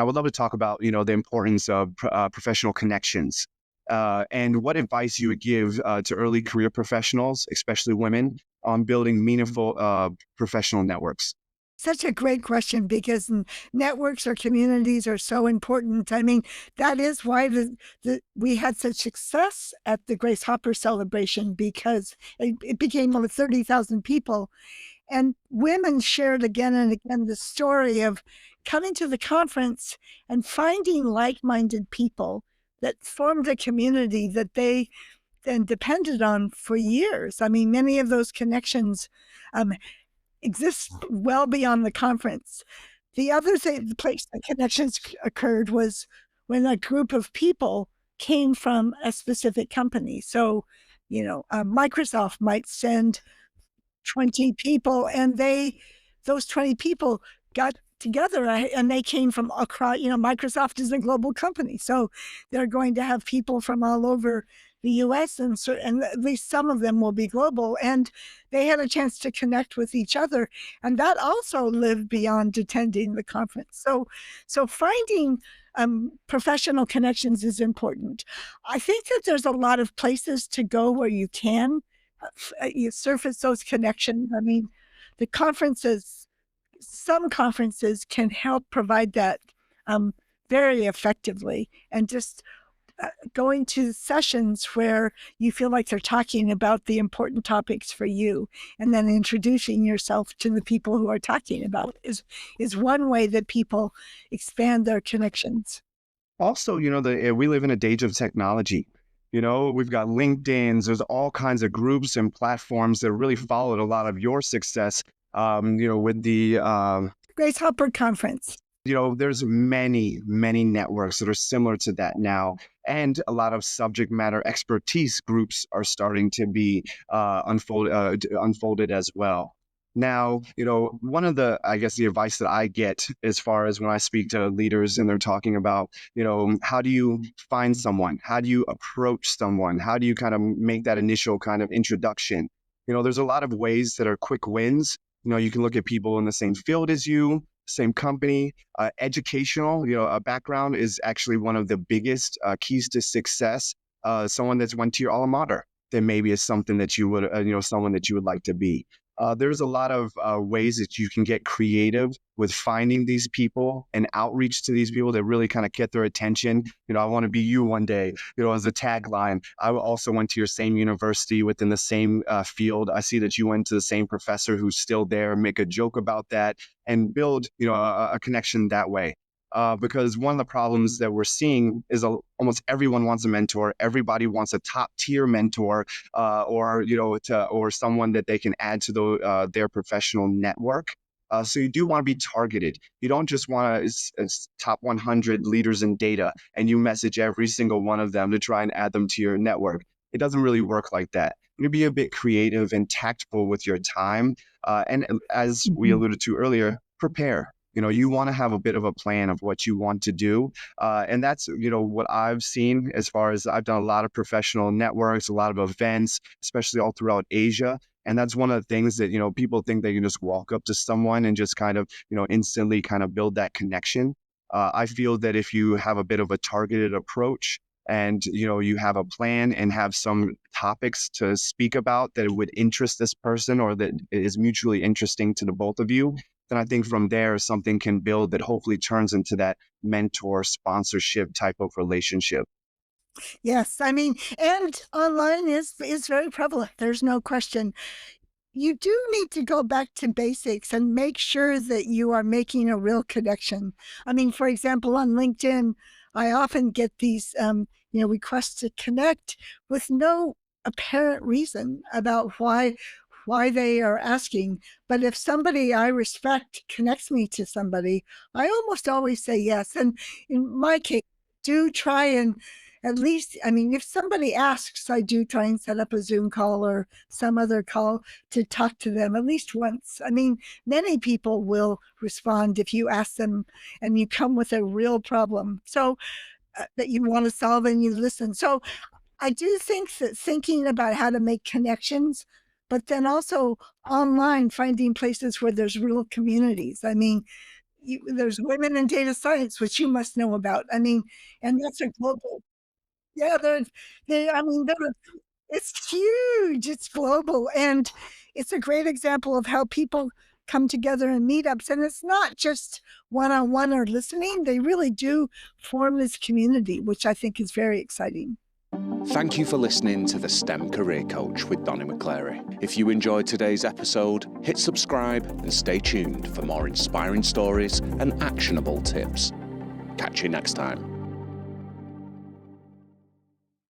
I would love to talk about, the importance of professional connections, and what advice you would give to early career professionals, especially women, on building meaningful professional networks. Such a great question because networks or communities are so important. I mean, that is why we had such success at the Grace Hopper celebration because it became over 30,000 people. And women shared again and again the story of coming to the conference and finding like minded people that formed a community that they then depended on for years. I mean, many of those connections um, exists well beyond the conference. The other thing, the place the connections occurred was when a group of people came from a specific company. So, Microsoft might send 20 people, and those 20 people got together and they came from across, Microsoft is a global company. So they're going to have people from all over the US, and at least some of them will be global. And they had a chance to connect with each other. And that also lived beyond attending the conference. So finding professional connections is important. I think that there's a lot of places to go where you can you surface those connections. I mean, the conferences, some conferences can help provide that um, very effectively. And just going to sessions where you feel like they're talking about the important topics for you, and then introducing yourself to the people who are talking about is one way that people expand their connections. Also, we live in a age of technology. We've got LinkedIn's, there's all kinds of groups and platforms that really followed a lot of your success, with the Grace Hopper Conference. there's many, many networks that are similar to that now. And a lot of subject matter expertise groups are starting to be unfolded as well. Now, one of I guess, the advice that I get as far as when I speak to leaders and they're talking about, how do you find someone? How do you approach someone? How do you kind of make that initial kind of introduction? There's a lot of ways that are quick wins. You can look at people in the same field as you, same company. Educational, a background is actually one of the biggest keys to success. Someone that's went to your alma mater, then maybe is something that you would, someone that you would like to be. There's a lot of ways that you can get creative with finding these people and outreach to these people that really kind of get their attention. I want to be you one day, as a tagline. I also went to your same university within the same field. I see that you went to the same professor who's still there, make a joke about that and build, a connection that way. Because one of the problems that we're seeing is almost everyone wants a mentor. Everybody wants a top tier mentor, or someone that they can add to their professional network. So you do want to be targeted. You don't just want to top 100 leaders in data and you message every single one of them to try and add them to your network. It doesn't really work like that. You be a bit creative and tactful with your time. And as we Mhm. alluded to earlier, prepare. You want to have a bit of a plan of what you want to do. And that's, what I've seen as far as I've done a lot of professional networks, a lot of events, especially all throughout Asia. And that's one of the things that, people think they can just walk up to someone and just kind of, instantly kind of build that connection. I feel that if you have a bit of a targeted approach and, you have a plan and have some topics to speak about that would interest this person or that is mutually interesting to the both of you, then I think from there something can build that hopefully turns into that mentor sponsorship type of relationship. Yes, I mean, and online is very prevalent. There's no question. You do need to go back to basics and make sure that you are making a real connection. I mean, for example, on LinkedIn, I often get these, requests to connect with no apparent reason about why they are asking. But if somebody I respect connects me to somebody, I almost always say yes. And in my case, do try and at least, I mean, if somebody asks, I do try and set up a Zoom call or some other call to talk to them at least once. I mean, many people will respond if you ask them and you come with a real problem. So that you want to solve and you listen. So I do think that thinking about how to make connections, but then also online finding places where there's real communities. I mean, there's women in data science, which you must know about. I mean, and that's a global. Yeah, I mean, it's huge. It's global, and it's a great example of how people come together in meetups. And it's not just one-on-one or listening; they really do form this community, which I think is very exciting. Thank you for listening to the STEM Career Coach with Donnie McClary. If you enjoyed today's episode, hit subscribe and stay tuned for more inspiring stories and actionable tips. Catch you next time.